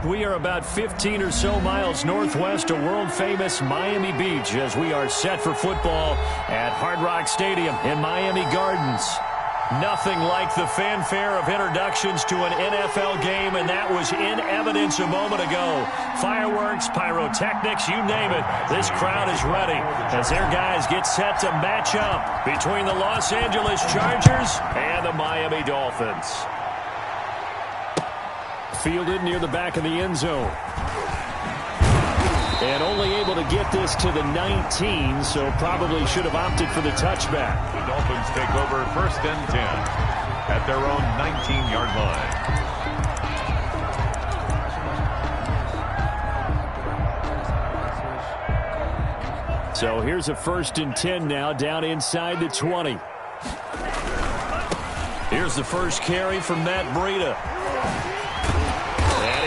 We are about 15 or so miles northwest of world-famous Miami Beach as we are set for football at Hard Rock Stadium in Miami Gardens. Nothing like the fanfare of introductions to an NFL game, and that was in evidence a moment ago. Fireworks, pyrotechnics, you name it. This crowd is ready as their guys get set to match up between the Los Angeles Chargers and the Miami Dolphins. Fielded near the back of the end zone. And only able to get this to the 19, so probably should have opted for the touchback. The Dolphins take over 1st and 10 at their own 19-yard line. So here's a 1st and 10 now, down inside the 20. Here's the first carry from Matt Breida.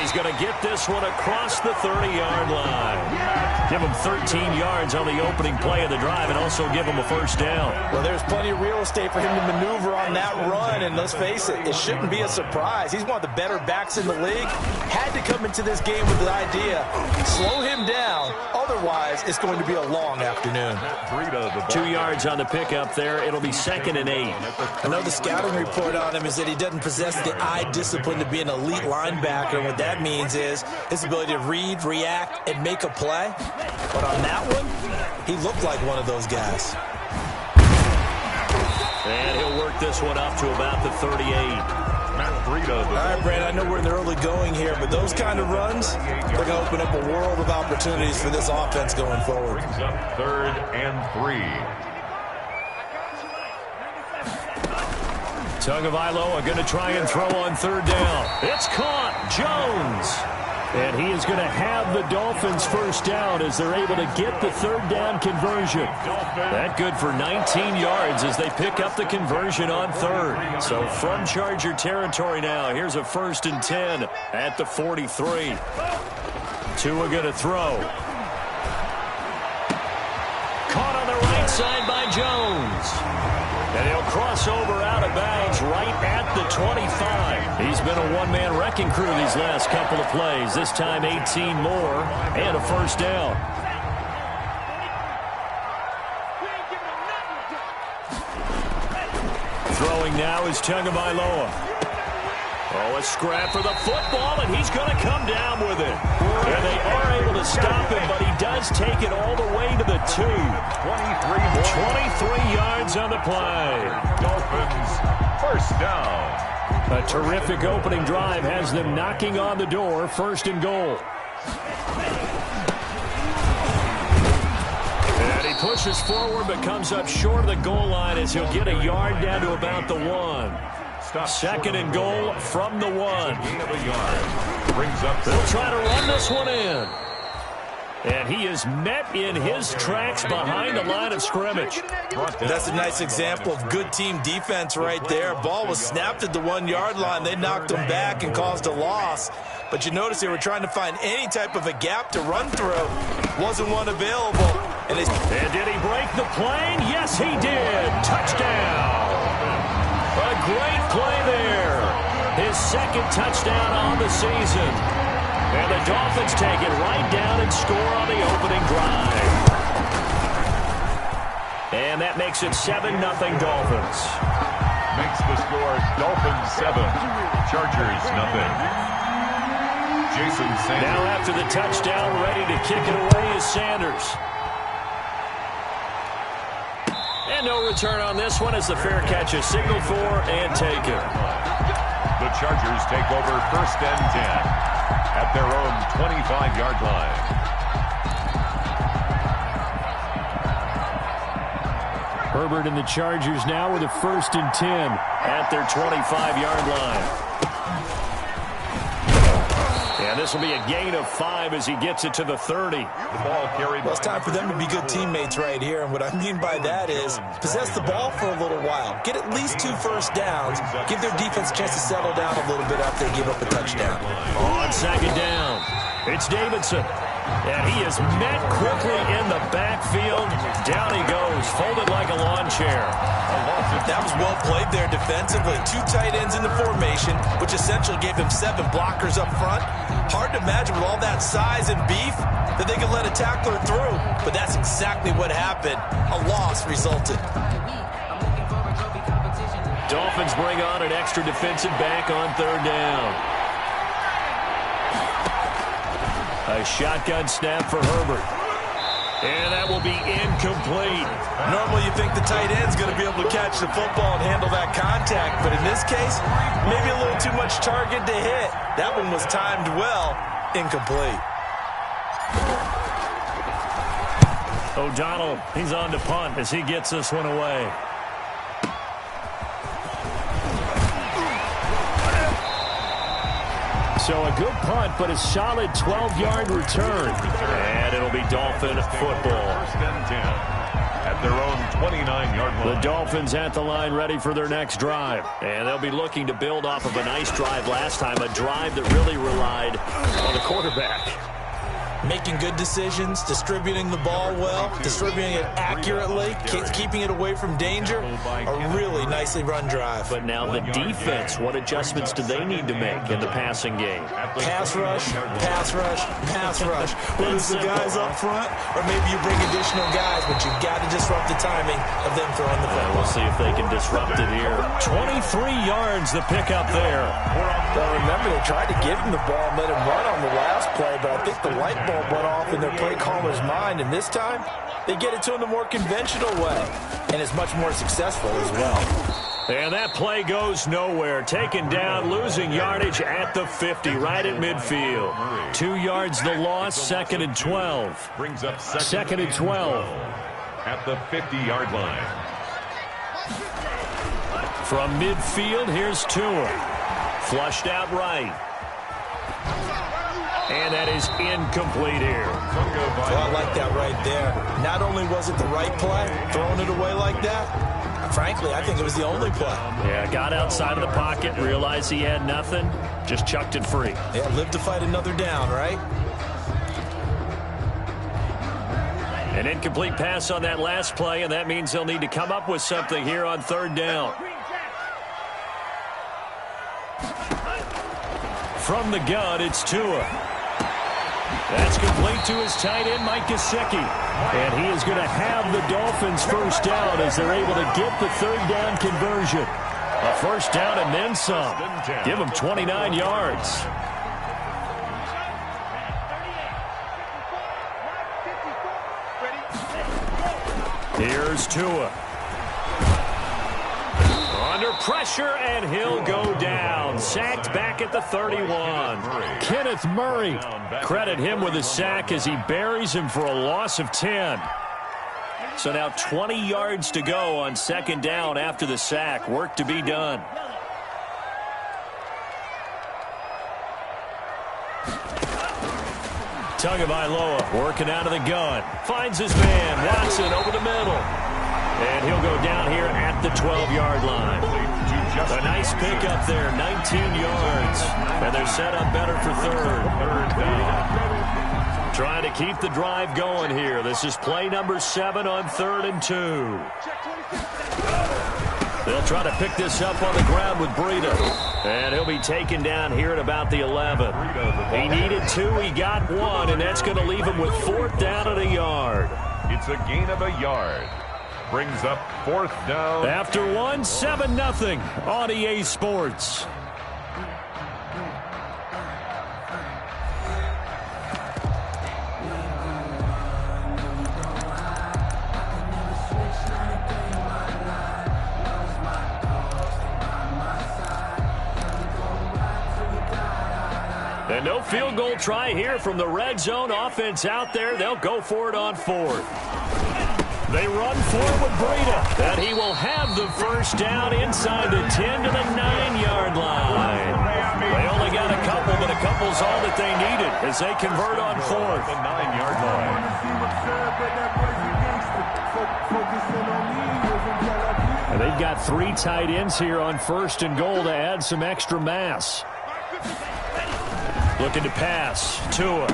He's going to get this one across the 30-yard line. Give him 13 yards on the opening play of the drive and also give him a 1st down. Well, there's plenty of real estate for him to maneuver on that run, and let's face it, it shouldn't be a surprise. He's one of the better backs in the league. Had to come into this game with the idea, slow him down, otherwise it's going to be a long afternoon. 2 yards on the pickup there. It'll be 2nd and 8. I know the scouting report on him is that he doesn't possess the eye discipline to be an elite linebacker, and what that means is his ability to read, react, and make a play. But on that one, he looked like one of those guys. And he'll work this one up to about the 38. All right, Brad, I know we're in the early going here, but those kind of runs, they're going to open up a world of opportunities for this offense going forward. Brings up 3rd and 3. Tagovailoa going to try and throw on 3rd down. It's caught. Jones. And he is going to have the Dolphins 1st down as they're able to get the 3rd down conversion. That good for 19 yards as they pick up the conversion on 3rd. So from Charger territory now, here's a 1st and 10 at the 43. Tua going to throw. Caught on the right side by Jones. And he'll cross over out of bounds right at the 25. He's been a one-man wrecking crew these last couple of plays. This time 18 more and a 1st down. Throwing now is Tagovailoa. Oh, a scrap for the football, and he's going to come down with it. And they are able to stop him, but he does take it all the way to the 2. 23 yards on the play. Dolphins 1st down. A terrific opening drive has them knocking on the door. 1st and goal. And he pushes forward but comes up short of the goal line as he'll get a yard down to about the 1. 2nd and goal from the 1. They'll try to run this one in. And he is met in his tracks behind the line of scrimmage. That's a nice example of good team defense right there. Ball was snapped at the 1-yard line. They knocked him back and caused a loss. But you notice they were trying to find any type of a gap to run through. Wasn't one available. And did he break the plane? Yes, he did. Touchdown. A great play there. His 2nd touchdown on the season. And the Dolphins take it right down and score on the opening drive. And that makes it 7-0 Dolphins. Makes the score Dolphins 7, Chargers 0. Jason Sanders. Now after the touchdown, ready to kick it away is Sanders. And no return on this one as the fair catch is signaled for and taken. The Chargers take over 1st and 10 at their own 25-yard line. Herbert and the Chargers now with a 1st and 10 at their 25-yard line. And this will be a gain of 5 as he gets it to the 30. The ball carried. Well, it's time for them to be good teammates right here. And what I mean by that is possess the ball for a little while. Get at least 2 first downs. Give their defense a chance to settle down a little bit after they give up a touchdown. On 2nd down, it's Davidson. And he is met quickly in the backfield. Down he goes, folded like a lawn chair. A loss of That was well played there defensively. 2 tight ends in the formation, which essentially gave him 7 blockers up front. Hard to imagine with all that size and beef that they could let a tackler through. But that's exactly what happened. A loss resulted. Dolphins bring on an extra defensive back on 3rd down. A shotgun snap for Herbert. And that will be incomplete. Normally you think the tight end's going to be able to catch the football and handle that contact. But in this case, maybe a little too much target to hit. That one was timed well. Incomplete. O'Donnell, he's on to punt as he gets this one away. So a good punt, but a solid 12-yard return. And it'll be Dolphin football. 1st and 10 at their own 29-yard line. The Dolphins at the line ready for their next drive. And they'll be looking to build off of a nice drive last time, a drive that really relied on the quarterback. Making good decisions, distributing the ball well, distributing it accurately, keeping it away from danger. A really nicely run drive. But now the defense, what adjustments do they need to make in the passing game? Pass rush, pass rush, pass rush. Whether it's the guys up front or maybe you bring additional guys, but you've got to disrupt the timing of them throwing the football. We'll see if they can disrupt it here. 23 yards the pickup there. Well, remember, they tried to give him the ball and let him run on the last play, but I think the light bulb went off in their play caller's mind, and this time they get it to him the more conventional way, and it's much more successful as well. And that play goes nowhere. Taken down, losing yardage at the 50, right at midfield. 2 yards the loss, 2nd and 12. Brings up 2nd and 12. At the 50-yard line. From midfield, here's Tua. Flushed out right. And that is incomplete here. Well, I like that right there. Not only was it the right play, throwing it away like that, frankly, I think it was the only play. Yeah, got outside of the pocket, realized he had nothing, just chucked it free. Yeah, live to fight another down, right? An incomplete pass on that last play, and that means they'll need to come up with something here on 3rd down. From the gun, it's Tua. That's complete to his tight end, Mike Gesicki. And he is going to have the Dolphins' 1st down as they're able to get the 3rd down conversion. A 1st down and then some. Give them 29 yards. Here's Tua. Under pressure, and he'll go down. Sacked back at the 31. Kenneth Murray. Credit him with a sack as he buries him for a loss of 10. So now 20 yards to go on 2nd down after the sack. Work to be done. Tagovailoa working out of the gun. Finds his man. Watson over the middle. And he'll go down here at the 12-yard line. A nice pickup there, 19 yards. And they're set up better for 3rd down. Trying to keep the drive going here. This is play number 7 on 3rd and 2. They'll try to pick this up on the ground with Breida. And he'll be taken down here at about the 11. He needed 2, he got 1, and that's going to leave him with 4th down and a yard. It's a gain of a yard. Brings up 4th down. After 1, 7-0 on EA Sports. And no field goal try here from the red zone. Offense out there. They'll go for it on 4th. They run forward with Breida. And he will have the 1st down inside the 10 to the 9-yard line. They only got a couple, but a couple's all that they needed as they convert on 4th. The 9-yard line. And they've got 3 tight ends here on 1st and goal to add some extra mass. Looking to pass. Tua.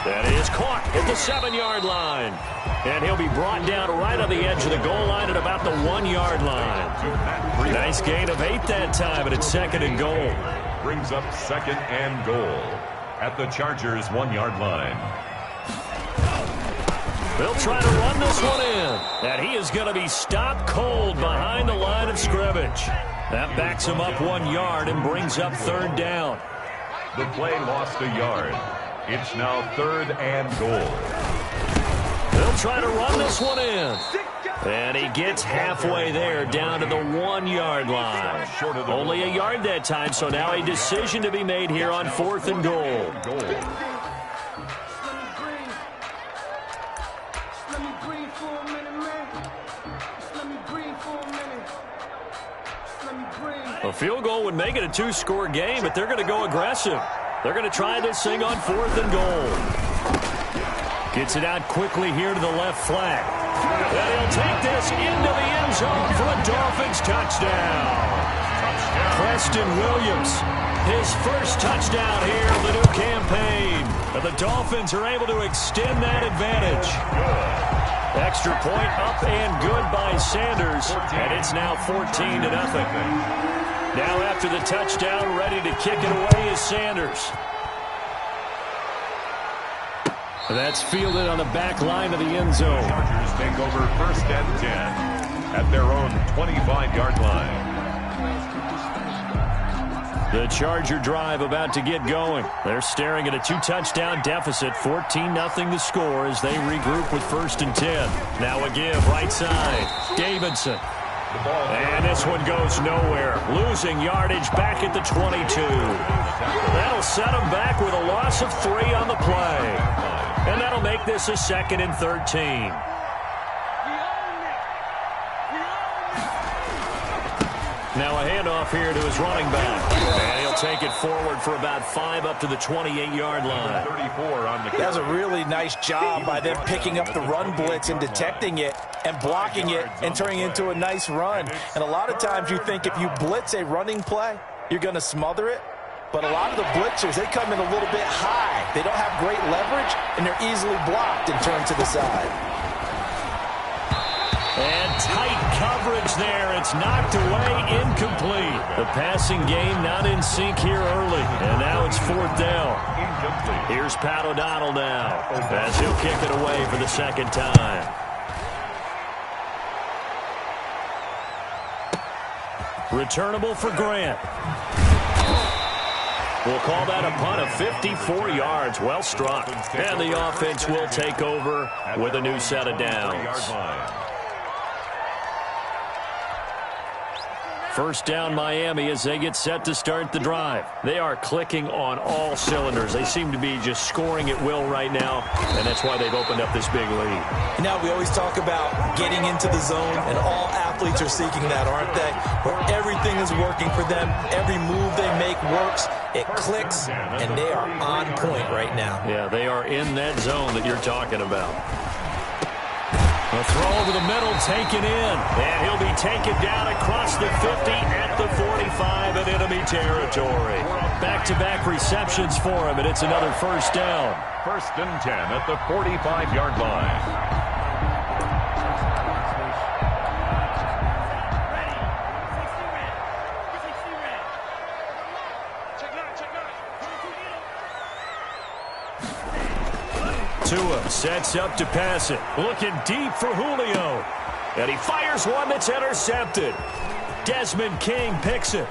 That is caught at the 7-yard line. And he'll be brought down right on the edge of the goal line at about the 1-yard line. Nice gain of 8 that time, and it's 2nd and goal. Brings up 2nd and goal at the Chargers' 1-yard line. They'll try to run this one in. And he is going to be stopped cold behind the line of scrimmage. That backs him up 1 yard and brings up 3rd down. The play lost a yard. It's now 3rd and goal. They'll try to run this one in. And he gets halfway there down to the 1-yard line. Only a yard that time, so now a decision to be made here on 4th and goal. A field goal would make it a 2-score game, but they're going to go aggressive. They're going to try this thing on 4th and goal. Gets it out quickly here to the left flat. And he'll take this into the end zone for a Dolphins touchdown. Preston Williams, his first touchdown here of the new campaign. And the Dolphins are able to extend that advantage. Extra point up and good by Sanders, and it's now 14-0. Now after the touchdown, ready to kick it away is Sanders. That's fielded on the back line of the end zone. Chargers take over 1st and 10 at their own 25-yard line. The Charger drive about to get going. They're staring at a 2-touchdown deficit, 14-0 the score as they regroup with 1st and 10. Now a give right side. Davidson. And this one goes nowhere. Losing yardage back at the 22. That'll set them back with a loss of 3 on the play. And that'll make this a 2nd and 13. Now a handoff here to his running back. And he'll take it forward for about 5 up to the 28-yard line. 34 on the That was a really nice job by them picking up the run blitz and detecting it and blocking it and turning it into a nice run. And a lot of times you think if you blitz a running play, you're going to smother it. But a lot of the blitzers, they come in a little bit high. They don't have great leverage, and they're easily blocked and turned to the side. And tight coverage there. It's knocked away, incomplete. The passing game not in sync here early. And now it's 4th down. Here's Pat O'Donnell now as he'll kick it away for the 2nd time. Returnable for Grant. We'll call that a punt of 54 yards. Well struck. And the offense will take over with a new set of downs. 1st down Miami as they get set to start the drive. They are clicking on all cylinders. They seem to be just scoring at will right now, and that's why they've opened up this big lead. Now we always talk about getting into the zone, and all athletes are seeking that, aren't they? Where everything is working for them, every move they make works, it clicks, and they are on point right now. Yeah, they are in that zone that you're talking about. A throw over the middle, taken in. And he'll be taken down across the 50 at the 45 in enemy territory. Back-to-back receptions for him, and it's another 1st down. 1st and 10 at the 45-yard line. Tua sets up to pass it. Looking deep for Julio. And he fires one that's intercepted. Desmond King picks it.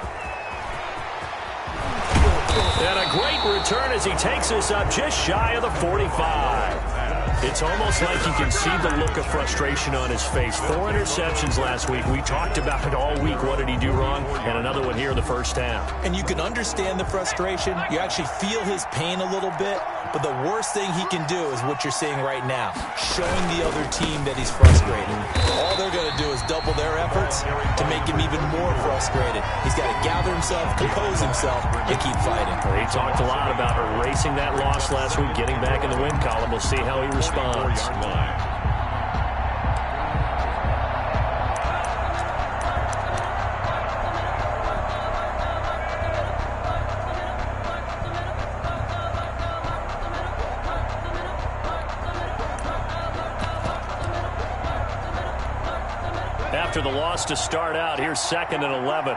And a great return as he takes us up just shy of the 45. It's almost like you can see the look of frustration on his face. 4 interceptions last week. We talked about it all week. What did he do wrong? And another one here in the 1st half. And you can understand the frustration. You actually feel his pain a little bit. But the worst thing he can do is what you're seeing right now, showing the other team that he's frustrated. All they're going to do is double their efforts to make him even more frustrated. He's got to gather himself, compose himself, and keep fighting. He talked a lot about erasing that loss last week, getting back in the win column. We'll see how he responds. after the loss to start out. Here's 2nd and 11.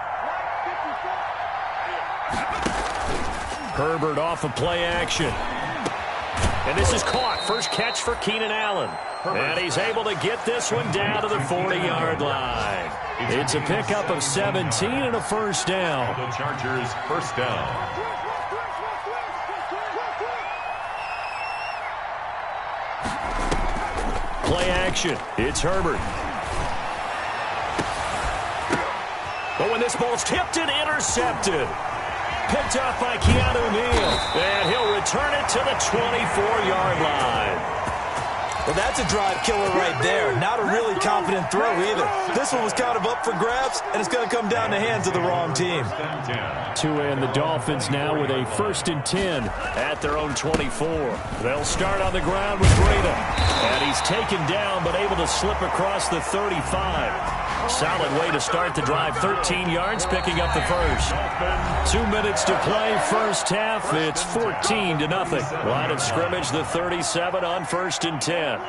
Herbert off of play action. And this is caught. First catch for Keenan Allen. And he's able to get this one down to the 40-yard line. It's a pickup of 17 and a first down. The Chargers first down. Play action. It's Herbert. But when this ball's tipped and intercepted. Picked up by Keanu Neal. And he'll return it to the 24-yard line. Well, that's a drive killer right there. Not a really confident throw either. This one was kind of up for grabs, and it's going to come down the hands of the wrong team. Tua and the Dolphins now with a 1st and 10 at their own 24. They'll start on the ground with Breda. And he's taken down, but able to slip across the 35. Solid way to start the drive. 13 yards, picking up the first. 2 minutes to play, first half. It's 14-0. Line of scrimmage, the 37 on 1st and 10.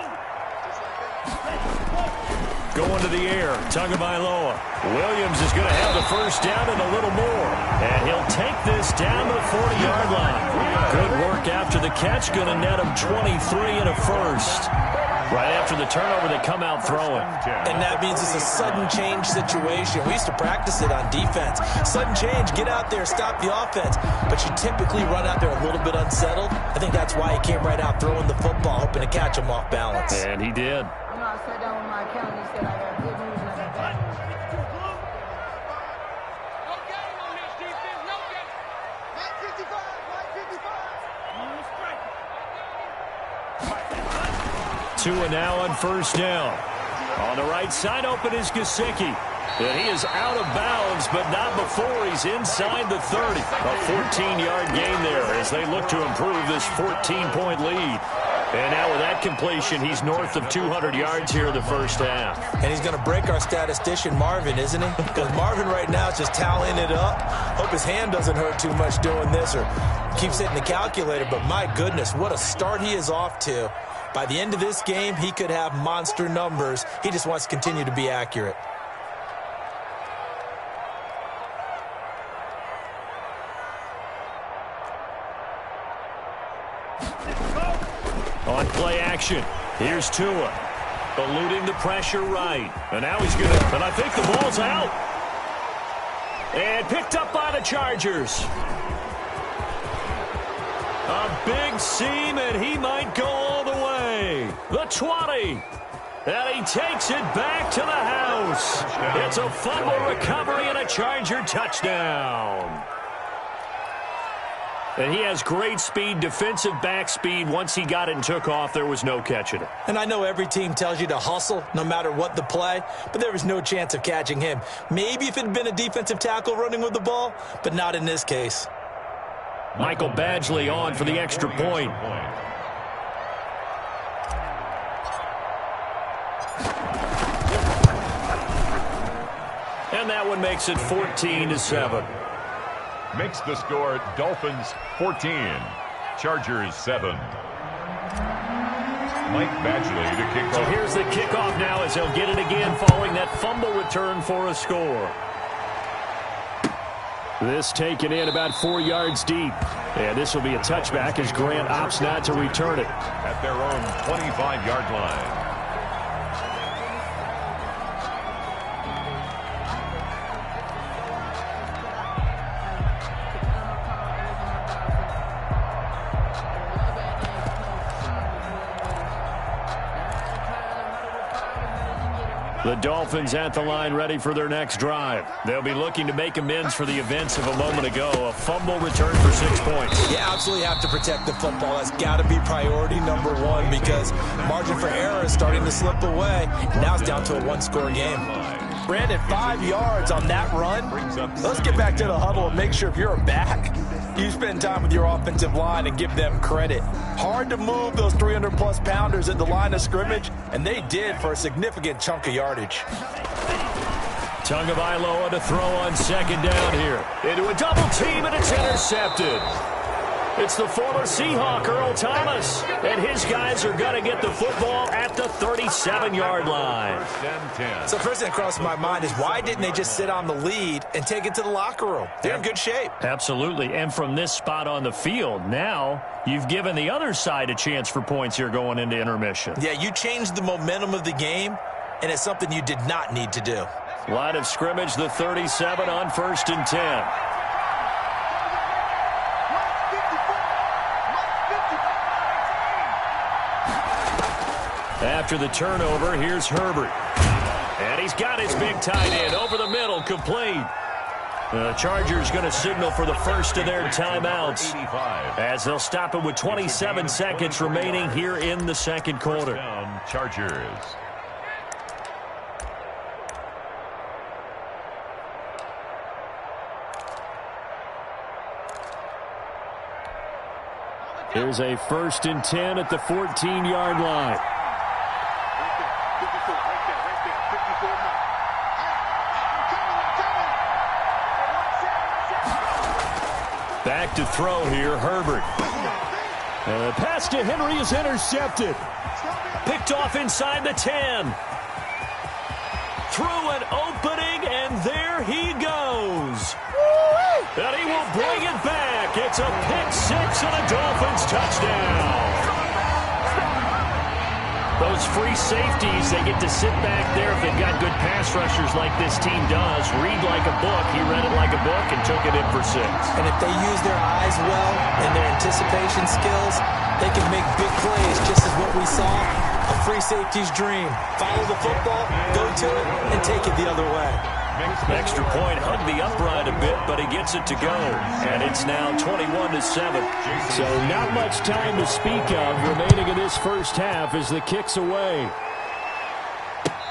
Going to the air, Tagovailoa. Williams is going to have the first down and a little more. And he'll take this down to the 40-yard line. Good work after the catch. Going to net him 23 and a first. Right after the turnover, they come out throwing. And that means it's a sudden change situation. We used to practice it on defense. Sudden change, get out there, stop the offense. But you typically run out there a little bit unsettled. I think that's why he came right out throwing the football, hoping to catch him off balance. And he did. I sat down with my accountant and said I got good news and I got bad news. No game on this defense, no game. 955. Tua now on first down. On the right side, open is Gesicki. And he is out of bounds, but not before he's inside the 30. A 14-yard gain there as they look to improve this 14-point lead. And now with that completion, he's north of 200 yards here in the first half. And he's going to break our statistician, Marvin, isn't he? Because Marvin right now is just tallying it up. Hope his hand doesn't hurt too much doing this or keeps hitting the calculator. But my goodness, what a start he is off to. By the end of this game, he could have monster numbers. He just wants to continue to be accurate. On play action, here's Tua. Eluding the pressure right. And now he's going to, and I think the ball's out. And picked up by the Chargers. A big seam, and he might go all the way. The 20. And he takes it back to the house. It's a fumble recovery and a Charger touchdown. And he has great speed, defensive back speed. Once he got it and took off, there was no catching it. And I know every team tells you to hustle no matter what the play, but there was no chance of catching him. Maybe if it had been a defensive tackle running with the ball, but not in this case. Michael Badgley on for the extra point. And that one makes it 14-7. Makes the score Dolphins 14, Chargers 7. Mike Badgley to kick off. So here's the kickoff now as he'll get it again following that fumble return for a score. This taken in about 4 yards deep. And this will be a touchback as Grant opts not to return it. At their own 25-yard line. The Dolphins at the line ready for their next drive. They'll be looking to make amends for the events of a moment ago. A fumble return for 6 points. You absolutely have to protect the football. That's got to be priority number one because margin for error is starting to slip away. Now it's down to a one-score game. Brandon, 5 yards on that run. Let's get back to the huddle and make sure if you're a back, you spend time with your offensive line and give them credit. Hard to move those 300-plus pounders at the line of scrimmage, and they did for a significant chunk of yardage. Tagovailoa to throw on second down here. Into a double team, and it's intercepted. It's the former Seahawk, Earl Thomas, and his guys are going to get the football at the 37-yard line. So the first thing that crossed my mind is why didn't they just sit on the lead and take it to the locker room? They're in good shape. Absolutely, and from this spot on the field, now you've given the other side a chance for points here going into intermission. Yeah, you changed the momentum of the game, and it's something you did not need to do. Line of scrimmage, the 37 on 1st and 10. After the turnover, here's Herbert. And he's got his big tight end over the middle, complete. The Chargers going to signal for the first of their timeouts as they'll stop it with 27 seconds remaining here in the second quarter. Chargers. Here's a 1st and 10 at the 14-yard line. Back to throw here, Herbert. And the pass to Henry is intercepted. Picked off inside the 10. Through an opening, and there he goes. And he will bring it back. It's a pick six and a Dolphins touchdown. Those free safeties, they get to sit back there if they've got good pass rushers like this team does. Read like a book. He read it like a book and took it in for 6. And if they use their eyes well and their anticipation skills, they can make big plays, just as what we saw. A free safety's dream. Follow the football, go to it, and take it the other way. Extra point, hugged the upright a bit, but he gets it to go. And it's now 21-7. So not much time to speak of remaining in this first half as the kick's away.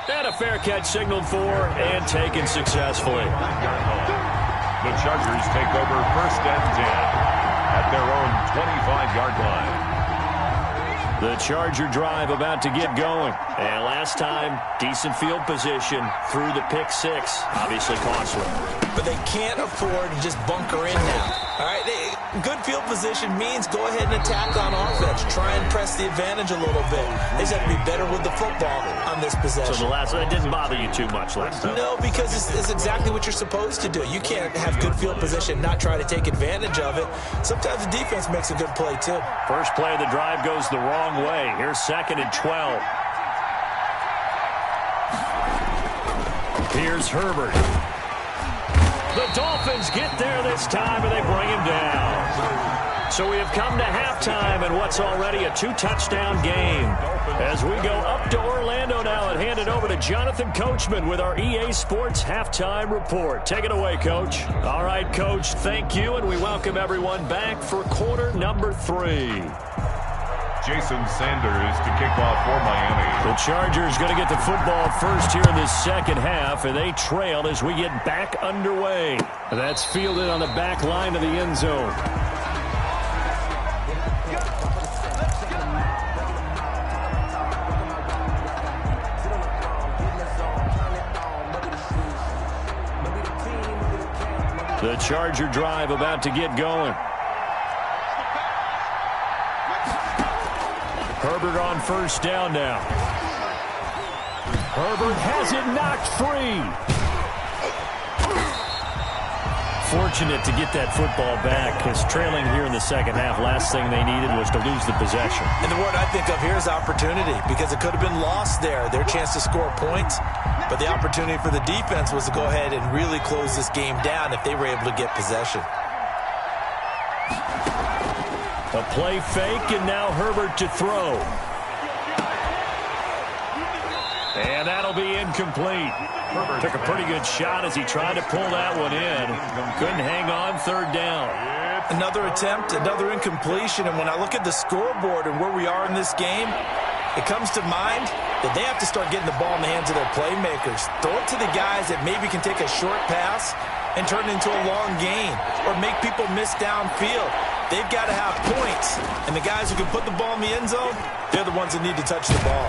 And a fair catch signaled for and taken successfully. The Chargers take over 1st and 10 at their own 25-yard line. The Charger drive about to get going. And last time, decent field position through the pick 6. Obviously costly. But they can't afford to just bunker in now. All right, good field position means go ahead and attack on offense. Try and press the advantage a little bit. They just have to be better with the football on this possession. So that didn't bother you too much last time? No, because it's exactly what you're supposed to do. You can't have good field position, not try to take advantage of it. Sometimes the defense makes a good play, too. First play of the drive goes the wrong way. Here's 2nd and 12. Here's Herbert. The Dolphins get there this time, and they bring him down. So we have come to halftime in what's already a 2-touchdown game. As we go up to Orlando now and hand it over to Jonathan Coachman with our EA Sports Halftime Report. Take it away, Coach. All right, Coach, thank you, and we welcome everyone back for quarter number 3. Jason Sanders to kick off for Miami. The Chargers going to get the football first here in this second half, and they trail as we get back underway. That's fielded on the back line of the end zone. The Charger drive about to get going. Herbert on first down now. Herbert has it knocked free. Fortunate to get that football back, because trailing here in the second half, last thing they needed was to lose the possession. And the word I think of here is opportunity, because it could have been lost there, their chance to score points. But the opportunity for the defense was to go ahead and really close this game down if they were able to get possession. A play fake, and now Herbert to throw. And that'll be incomplete. Herbert took a pretty good shot as he tried to pull that one in. Couldn't hang on, 3rd down. Another attempt, another incompletion, and when I look at the scoreboard and where we are in this game, it comes to mind that they have to start getting the ball in the hands of their playmakers. Throw it to the guys that maybe can take a short pass and turn it into a long gain or make people miss downfield. They've got to have points, and the guys who can put the ball in the end zone, they're the ones that need to touch the ball.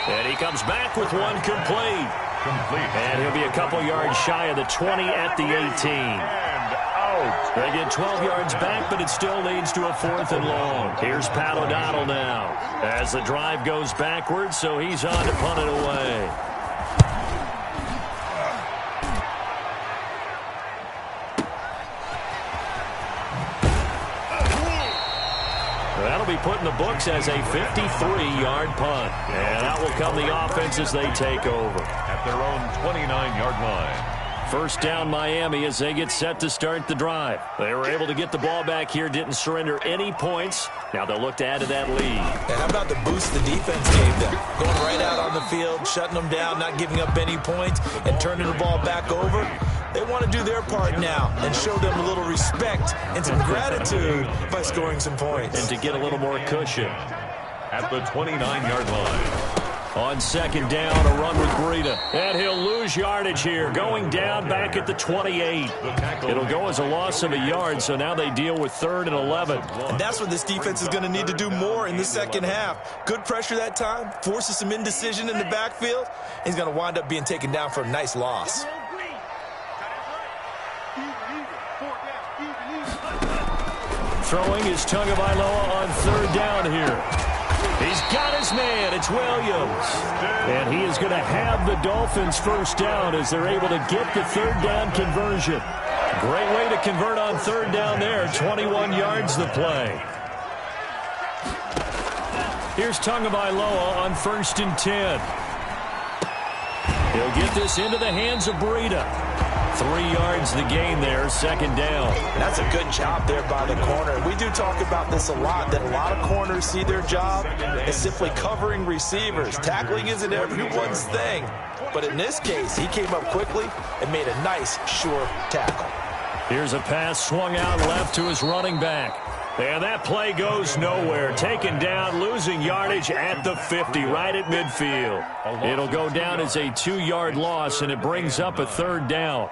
And he comes back with one complete. And he'll be a couple yards shy of the 20 at the 18. And out. out. They get 12 yards back, but it still leads to a 4th and long. Here's Pat O'Donnell now as the drive goes backwards, so he's on to punt it away. That'll be put in the books as a 53-yard punt. And out will come the offense as they take over. At their own 29-yard line. First down Miami as they get set to start the drive. They were able to get the ball back here, didn't surrender any points. Now they'll look to add to that lead. And how about the boost the defense gave them? Going right out on the field, shutting them down, not giving up any points, and turning the ball back over. They want to do their part now and show them a little respect and some gratitude by scoring some points. And to get a little more cushion. At the 29-yard line. On second down, a run with Breida. And he'll lose yardage here, going down back at the 28. It'll go as a loss of a yard, so now they deal with 3rd and 11. And that's what this defense is going to need to do more in the second half. Good pressure that time, forces some indecision in the backfield. He's going to wind up being taken down for a nice loss. Throwing is Tagovailoa on 3rd down here. He's got his man. It's Williams. And he is going to have the Dolphins first down as they're able to get the 3rd down conversion. Great way to convert on 3rd down there. 21 yards the play. Here's Tagovailoa on 1st and 10. He'll get this into the hands of Breida. 3 yards the gain there, 2nd down. And that's a good job there by the corner. We do talk about this a lot, that a lot of corners see their job as simply covering receivers. Tackling isn't everyone's thing. But in this case, he came up quickly and made a nice, sure tackle. Here's a pass swung out left to his running back. And that play goes nowhere. Taken down, losing yardage at the 50, right at midfield. It'll go down as a 2-yard loss, and it brings up a 3rd down.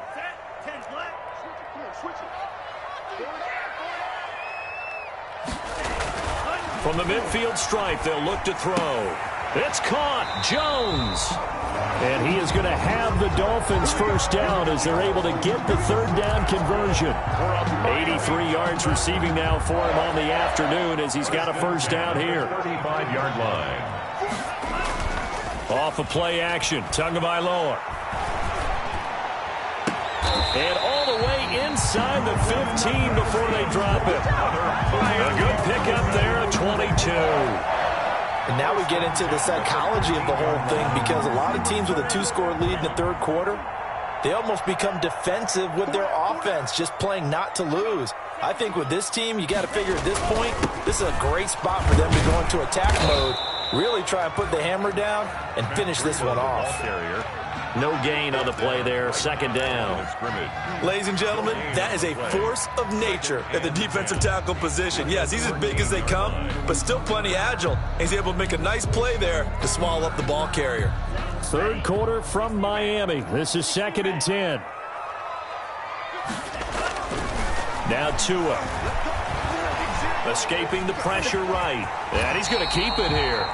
From the midfield stripe, they'll look to throw. It's caught. Jones. And he is going to have the Dolphins first down as they're able to get the 3rd down conversion. 83 yards receiving now for him on the afternoon as he's got a first down here. 35-yard line. Off of play action, Tagovailoa. And all the way inside the 15 before they drop it. A good pickup there at 22. And now we get into the psychology of the whole thing, because a lot of teams with a 2-score lead in the 3rd quarter, they almost become defensive with their offense, just playing not to lose. I think with this team, you got to figure at this point, this is a great spot for them to go into attack mode, really try and put the hammer down and finish this one off. No gain on the play there, 2nd down. Ladies and gentlemen, that is a force of nature at the defensive tackle position. Yes, he's as big as they come, but still plenty agile. He's able to make a nice play there to swallow up the ball carrier. 3rd quarter from Miami. This is 2nd and 10. Now Tua. Escaping the pressure right. And he's going to keep it here.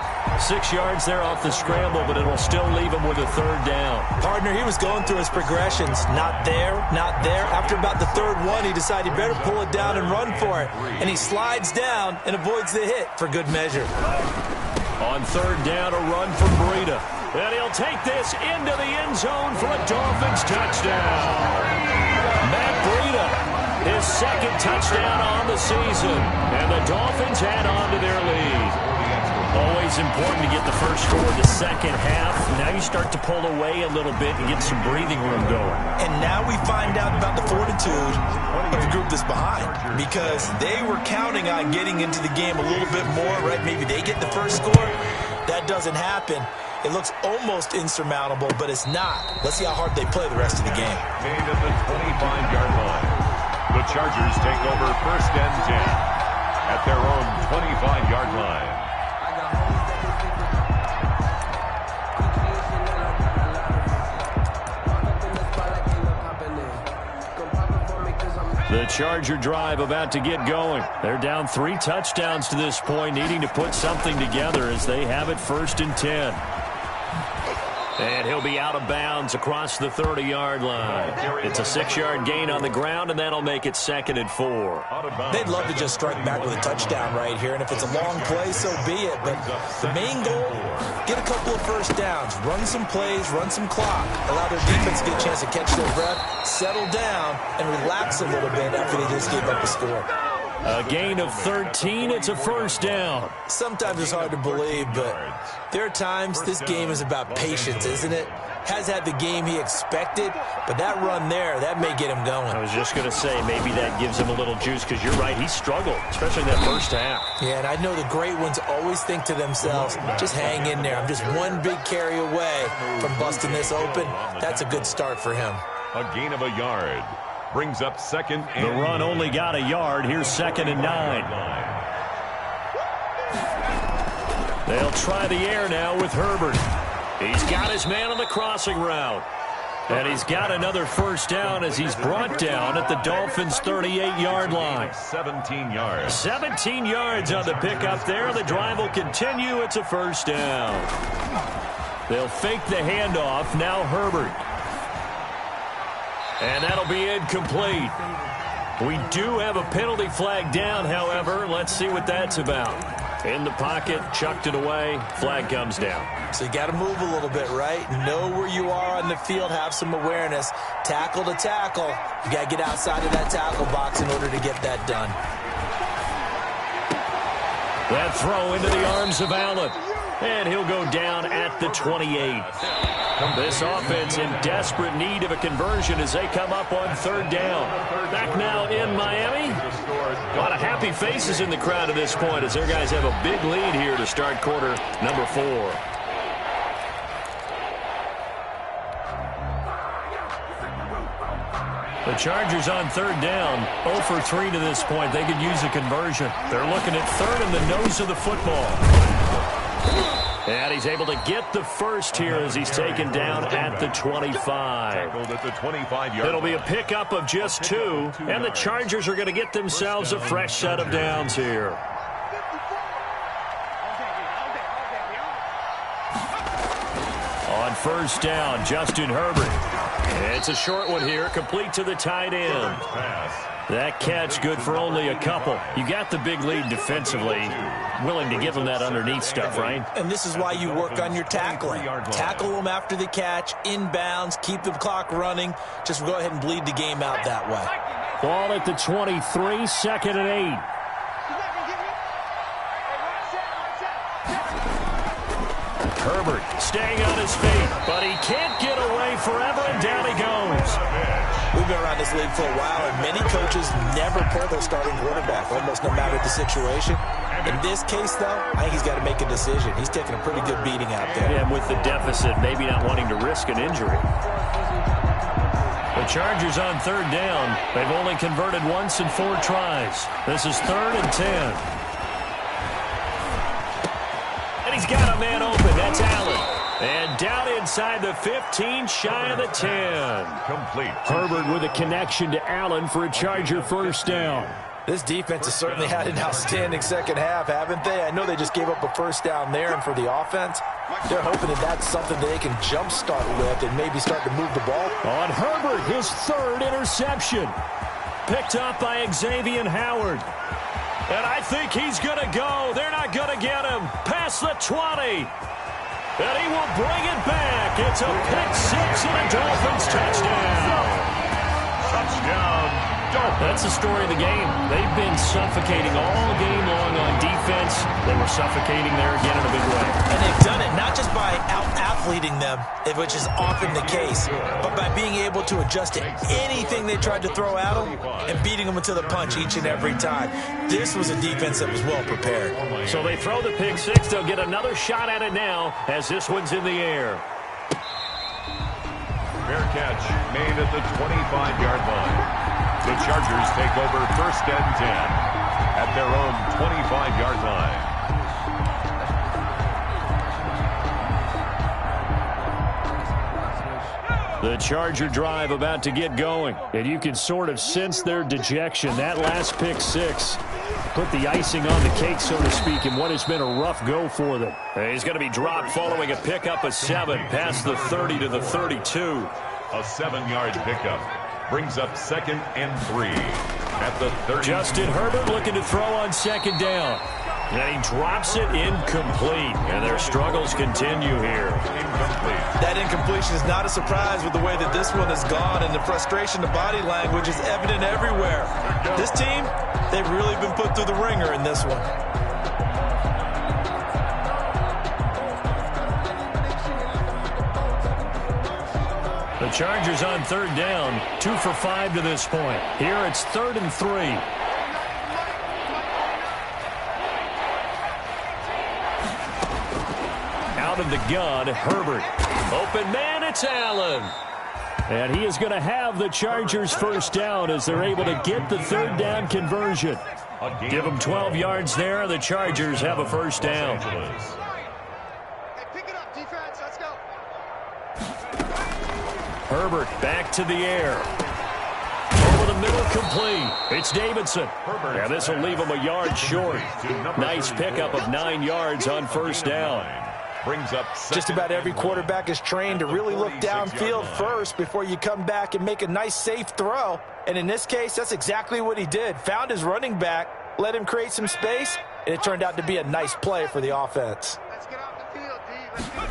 6 yards there off the scramble, but it'll still leave him with a 3rd down. Partner, he was going through his progressions. Not there, not there. After about the 3rd one, he decided he better pull it down and run for it. And he slides down and avoids the hit for good measure. On 3rd down, a run from Breida. And he'll take this into the end zone for a Dolphins touchdown. Matt Breida, his 2nd touchdown on the season. And the Dolphins add on to their lead. Always important to get the first score in the second half. Now you start to pull away a little bit and get some breathing room going. And now we find out about the fortitude of the group that's behind, because they were counting on getting into the game a little bit more, right? Maybe they get the first score. That doesn't happen. It looks almost insurmountable, but it's not. Let's see how hard they play the rest of the game. Gained at the 25-yard line. The Chargers take over 1st and 10 at their own 25-yard line. The Charger drive about to get going. They're down 3 touchdowns to this point, needing to put something together as they have it 1st and 10. And he'll be out of bounds across the 30-yard line. It's a 6-yard gain on the ground, and that'll make it 2nd and 4. They'd love to just strike back with a touchdown right here, and if it's a long play, so be it. But the main goal, get a couple of first downs, run some plays, run some clock, allow their defense to get a chance to catch their breath, settle down, and relax a little bit after they just gave up a score. A gain of 13. It's a first down. Sometimes it's hard to believe, but there are times this game is about patience, isn't it? Has had the game he expected, but that run there, that may get him going. I was just going to say, maybe that gives him a little juice, because you're right, he struggled, especially in that first half. Yeah, and I know the great ones always think to themselves, just hang in there. I'm just one big carry away from busting this open. That's a good start for him. A gain of a yard. Brings up 2nd and the run only got a yard. Here's 2nd and 9. They'll try the air now with Herbert. He's got his man on the crossing route. And he's got another first down as he's brought down at the Dolphins' 38-yard line. 17 yards. 17 yards on the pickup there. The drive will continue. It's a first down. They'll fake the handoff. Now Herbert. And that'll be incomplete. We do have a penalty flag down, however. Let's see what that's about. In the pocket, chucked it away, flag comes down. So you got to move a little bit, right? Know where you are on the field, have some awareness. Tackle to tackle. You got to get outside of that tackle box in order to get that done. That throw into the arms of Allen. And he'll go down at the 28. This offense in desperate need of a conversion as they come up on 3rd down. Back now in Miami. A lot of happy faces in the crowd at this point as their guys have a big lead here to start quarter number 4. The Chargers on 3rd down, 0 for 3 to this point. They could use a conversion. They're looking at 3rd in the nose of the football. And he's able to get the first here as he's taken down at the 25. It'll be a pickup of just 2, and the Chargers are going to get themselves a fresh set of downs here. On 1st down, Justin Herbert. It's a short one here, complete to the tight end. That catch good for only a couple. You got the big lead defensively. Willing to give them that underneath stuff, right? And this is why you work on your tackling. Tackle them after the catch, inbounds, keep the clock running. Just go ahead and bleed the game out that way. Ball at the 23, 2nd and 8. Herbert staying on his feet, but he can't get away forever, and down he goes. We've been around this league for a while, and many coaches never pull their starting quarterback, almost no matter the situation. In this case, though, I think he's got to make a decision. He's taking a pretty good beating out there. Yeah, and with the deficit, maybe not wanting to risk an injury. The Chargers on 3rd down. They've only converted once in 4 tries. This is 3rd and 10. And he's got a man open. That's Allen. And down inside the 15, shy of the 10. Complete. Herbert with a connection to Allen for a Charger first down. This defense has certainly had an outstanding second half, haven't they? I know they just gave up a first down there, and for the offense, they're hoping that that's something that they can jumpstart with and maybe start to move the ball. On Herbert, his 3rd interception. Picked up by Xavier Howard. And I think he's going to go. They're not going to get him. Past the 20. And he will bring it back. It's a pick-6 and a Dolphins touchdown. Touchdown, Dolphins. That's the story of the game. They've been suffocating all game long on defense. They were suffocating there again in a big way. And they've done it not just by out-athleting them, which is often the case, but by being able to adjust to anything they tried to throw at them and beating them to the punch each and every time. This was a defense that was well prepared. So they throw the pick-6. They'll get another shot at it now as this one's in the air. Fair catch made at the 25-yard line. The Chargers take over 1st and 10 at their own 25-yard line. The Charger drive about to get going, and you can sort of sense their dejection. That last pick-6 put the icing on the cake, so to speak, in what has been a rough go for them. He's going to be dropped following a pickup of 7 past the 30 to the 32. A 7-yard pickup brings up 2nd and 3 at the 30. Justin Herbert looking to throw on 2nd down. And he drops it incomplete. And their struggles continue here. Incomplete. That incompletion is not a surprise with the way that this one has gone, and the frustration, the body language is evident everywhere. This team, they've really been put through the ringer in this one. The Chargers on 3rd down, 2 for 5 to this point. Here it's 3rd and 3. Out of the gun, Herbert. Open man, it's Allen. And he is going to have the Chargers 1st down as they're able to get the 3rd down conversion. Give them 12 yards there. The Chargers have a 1st down. Herbert back to the air. Over the middle, complete. It's Davidson. Yeah, this will leave him a yard short. Nice pickup of 9 yards on 1st down. Brings up just about every quarterback is trained to really look downfield first before you come back and make a nice, safe throw. And in this case, that's exactly what he did. Found his running back, let him create some space, and it turned out to be a nice play for the offense. Let's get off the field, D. Let's go.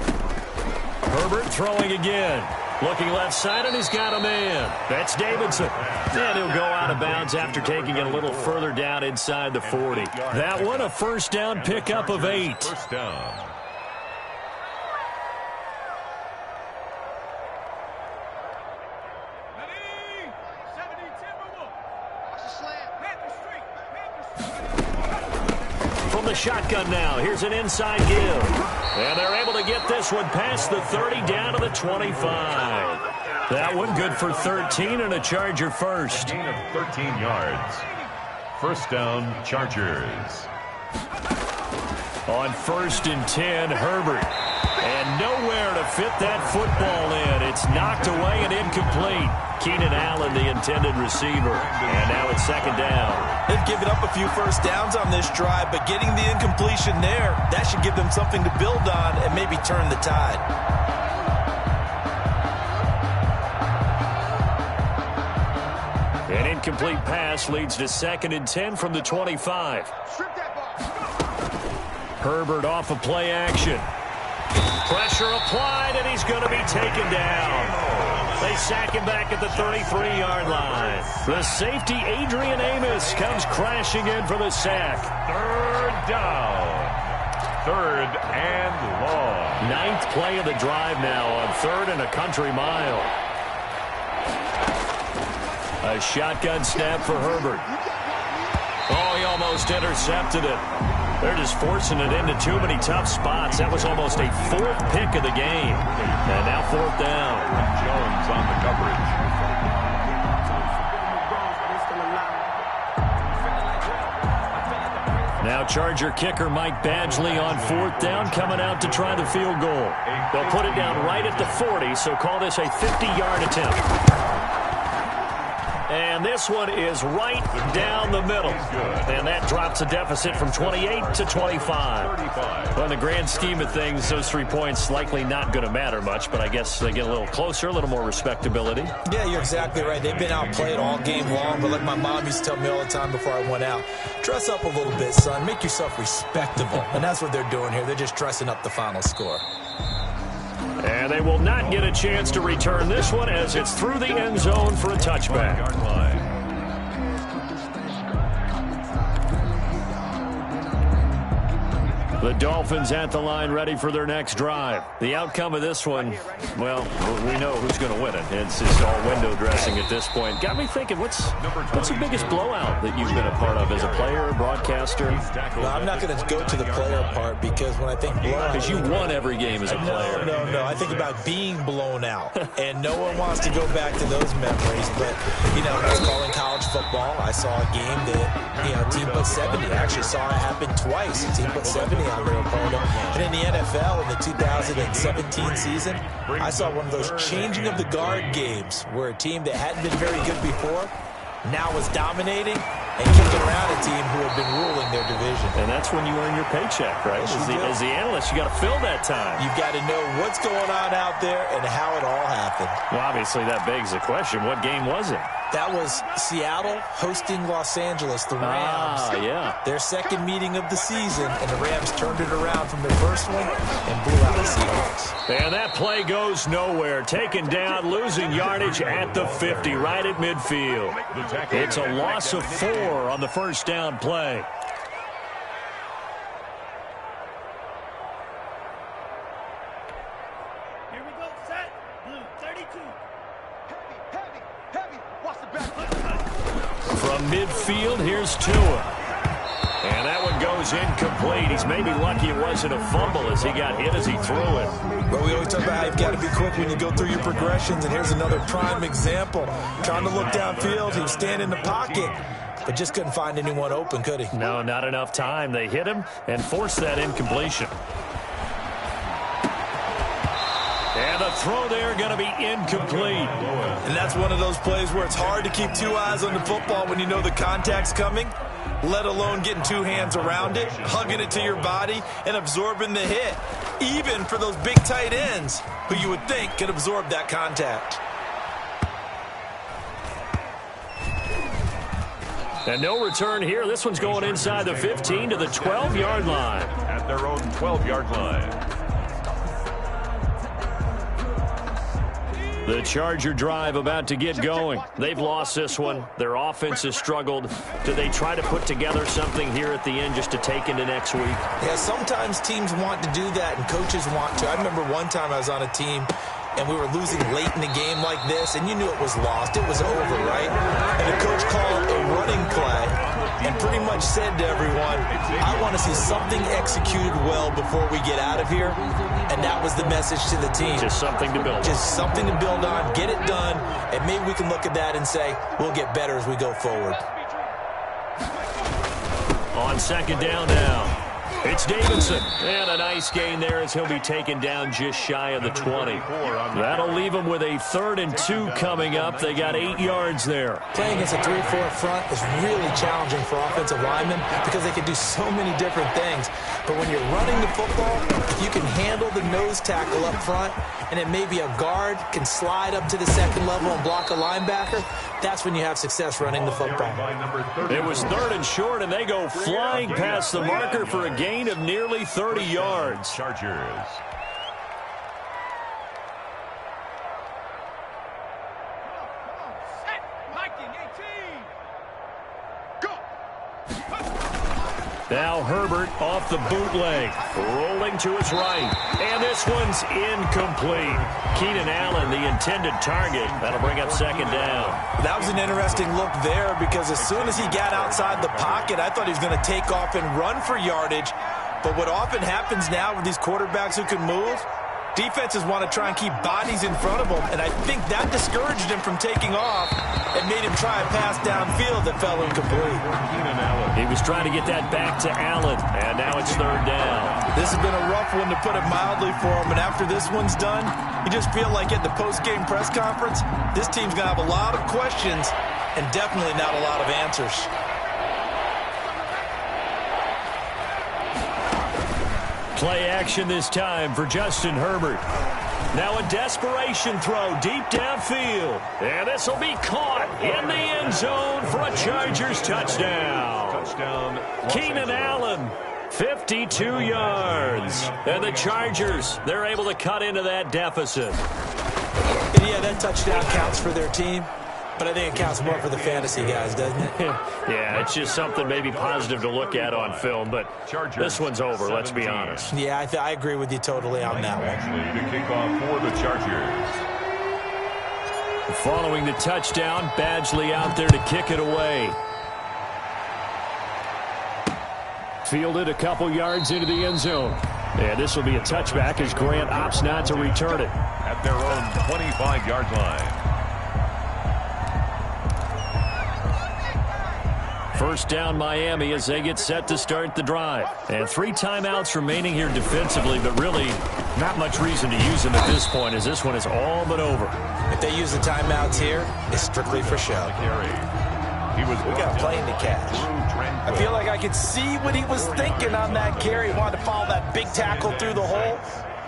Herbert throwing again. Looking left side, and he's got a man. That's Davidson. And he'll go out of bounds after taking it a little further down inside the 40. That one, a 1st down pickup of 8. 1st down. From the shotgun now, here's an inside give. And they're able to get this one past the 30 down to the 25. That one good for 13 and a Charger 1st. Gain of 13 yards. 1st down, Chargers. On 1st and 10, Herbert. And nowhere to fit that football in. It's knocked away and incomplete. Keenan Allen, the intended receiver. And now it's 2nd down. They've given up a few 1st downs on this drive, but getting the incompletion there, that should give them something to build on and maybe turn the tide. An incomplete pass leads to 2nd and 10 from the 25. Herbert off of play action. Pressure applied, and he's going to be taken down. They sack him back at the 33-yard line. The safety, Adrian Amos, comes crashing in for the sack. 3rd down. 3rd and long. 9th play of the drive now on 3rd and a country mile. A shotgun snap for Herbert. Oh, he almost intercepted it. They're just forcing it into too many tough spots. That was almost a 4th pick of the game. And now 4th down. Jones on the coverage. Now Charger kicker Mike Badgley on 4th down, coming out to try the field goal. They'll put it down right at the 40, so call this a 50-yard attempt. And this one is right down the middle. And that drops a deficit from 28 to 25. Well, in the grand scheme of things, those 3 points likely not going to matter much, but I guess they get a little closer, a little more respectability. Yeah, you're exactly right. They've been outplayed all game long, but like my mom used to tell me all the time before I went out, dress up a little bit, son. Make yourself respectable. And that's what they're doing here. They're just dressing up the final score. And they will not get a chance to return this one as it's through the end zone for a touchback. The Dolphins at the line ready for their next drive. The outcome of this one, well, we know who's going to win it. It's just all window dressing at this point. Got me thinking, what's the biggest blowout that you've been a part of as a player, broadcaster? Well, I'm not going to go to the player part because when I think blowout... Because you won every game as a player. No. I think about being blown out. And no one wants to go back to those memories. But, you know, I was calling college football. I saw a game that, you know, a team put 70. I actually saw it happen twice. A team put 70 on their opponent. And in the NFL, in the 2017 season, I saw one of those changing of the guard games where a team that hadn't been very good before now was dominating. and kicking around a team who have been ruling their division. And that's when you earn your paycheck, right? As the analyst, you got to fill that time. You've got to know what's going on out there and how it all happened. Well, obviously, that begs the question, what game was it? That was Seattle hosting Los Angeles, the Rams. Yeah. Their second meeting of the season, and the Rams turned it around from their first one and blew out the Seahawks. And that play goes nowhere. Taken down, losing yardage at the 50, right at midfield. It's a loss of 4 on the first down play. Here we go, set. Blue, 32. Heavy. Watch the back. From midfield, here's Tua. And that one goes incomplete. He's maybe lucky it wasn't a fumble as he got hit as he threw it. But we always talk about how you've got to be quick when you go through your progressions, and here's another prime example. Trying to look downfield, he was standing in the pocket, but just couldn't find anyone open, could he? No, not enough time. They hit him and forced that incompletion. And the throw there going to be incomplete. And that's one of those plays where it's hard to keep 2 eyes on the football when you know the contact's coming, let alone getting 2 hands around it, hugging it to your body, and absorbing the hit, even for those big tight ends who you would think could absorb that contact. And no return here. This one's going inside the 15 to the 12-yard line. At their own 12-yard line. The Charger drive about to get going. They've lost this one. Their offense has struggled. Do they try to put together something here at the end just to take into next week? Yeah, sometimes teams want to do that and coaches want to. I remember one time I was on a team and we were losing late in the game like this, and you knew it was lost. It was over, right? And the coach called a running play and pretty much said to everyone, I want to see something executed well before we get out of here. And that was the message to the team. Just something to build on. Just something to build on, get it done, and maybe we can look at that and say, we'll get better as we go forward. On second down now. It's Davidson. And a nice gain there as he'll be taken down just shy of the 20. That'll leave him with a 3rd and 2 coming up. They got 8 yards there. Playing against a 3-4 front is really challenging for offensive linemen because they can do so many different things. But when you're running the football, you can handle the nose tackle up front, and it may be a guard can slide up to the second level and block a linebacker. That's when you have success running the football. It was 3rd and short, and they go flying past the marker for a gain of nearly 30 yards. Chargers. Now Herbert off the bootleg, rolling to his right. And this one's incomplete. Keenan Allen, the intended target. That'll bring up second down. That was an interesting look there because as soon as he got outside the pocket, I thought he was going to take off and run for yardage. But what often happens now with these quarterbacks who can move, defenses want to try and keep bodies in front of them, and I think that discouraged him from taking off and made him try a pass downfield that fell incomplete. He was trying to get that back to Allen, and now it's 3rd down. This has been a rough one, to put it mildly, for him, and after this one's done, you just feel like at the post-game press conference, this team's going to have a lot of questions and definitely not a lot of answers. Play action this time for Justin Herbert. Now a desperation throw deep downfield. And this will be caught in the end zone for a Chargers touchdown. Keenan Allen, 52 yards. And the Chargers, they're able to cut into that deficit. And yeah, that touchdown counts for their team. But I think it counts more for the fantasy guys, doesn't it? Yeah, it's just something maybe positive to look at on film, but this one's over, let's be honest. Yeah, I agree with you totally on that one. Actually, to kick off for the Chargers. Following the touchdown, Badgley out there to kick it away. Fielded a couple yards into the end zone. And this will be a touchback as Grant opts not to return it. At their own 25-yard line. First down Miami as they get set to start the drive. And 3 timeouts remaining here defensively, but really not much reason to use them at this point as this one is all but over. If they use the timeouts here, it's strictly for show. He was We got a plane to catch. I feel like I could see what he was thinking on that carry. He wanted to follow that big tackle through the hole.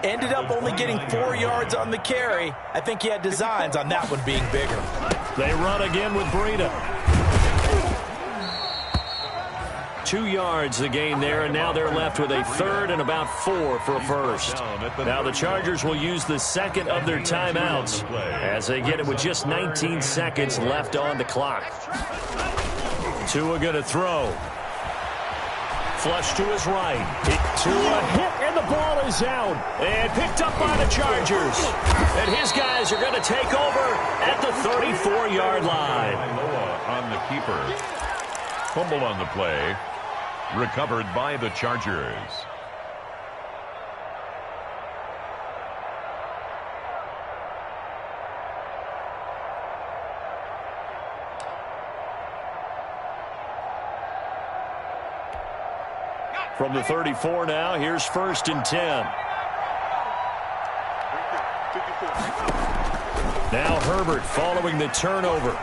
Ended up only getting 4 yards on the carry. I think he had designs on that one being bigger. They run again with Breida. 2 yards the gain there, and now they're left with a third and about 4 for a first. Now the Chargers will use the second of their timeouts as they get it with just 19 seconds left on the clock. Tua going to throw. Flush to his right. Tua hit, and the ball is out. And picked up by the Chargers. And his guys are going to take over at the 34-yard line. On the keeper. Fumble on the play. Recovered by the Chargers. From the 34 now, here's 1st and 10. Now Herbert following the turnover.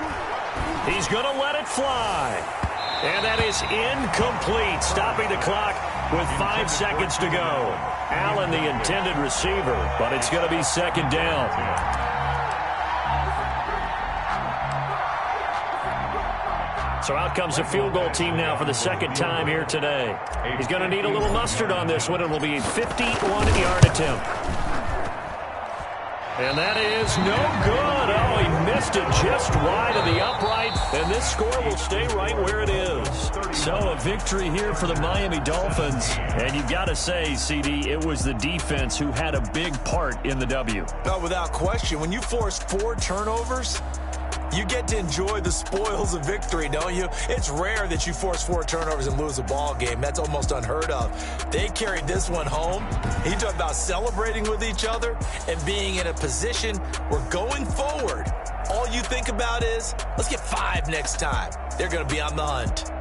He's going to let it fly. And that is incomplete, stopping the clock with 5 seconds to go. Allen, the intended receiver, but it's going to be 2nd down. So out comes the field goal team now for the 2nd time here today. He's going to need a little mustard on this one. It will be a 51-yard attempt. And that is no good. Oh, he missed it just wide of the upright. And this score will stay right where it is. So a victory here for the Miami Dolphins. And you've got to say, CD, it was the defense who had a big part in the W. No, without question. When you force 4 turnovers, you get to enjoy the spoils of victory, don't you? It's rare that you force 4 turnovers and lose a ball game. That's almost unheard of. They carried this one home. He talked about celebrating with each other and being in a position where going forward, all you think about is, let's get 5 next time. They're going to be on the hunt.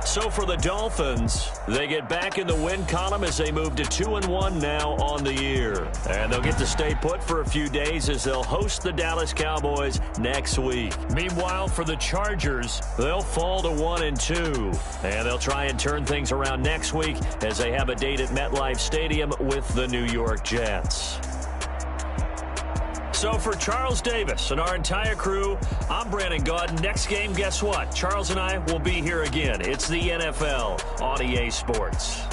So for the Dolphins, they get back in the win column as they move to 2-1 now on the year. And they'll get to stay put for a few days as they'll host the Dallas Cowboys next week. Meanwhile, for the Chargers, they'll fall to 1-2. And they'll try and turn things around next week as they have a date at MetLife Stadium with the New York Jets. So for Charles Davis and our entire crew, I'm Brandon Gaudin. Next game, guess what? Charles and I will be here again. It's the NFL on EA Sports.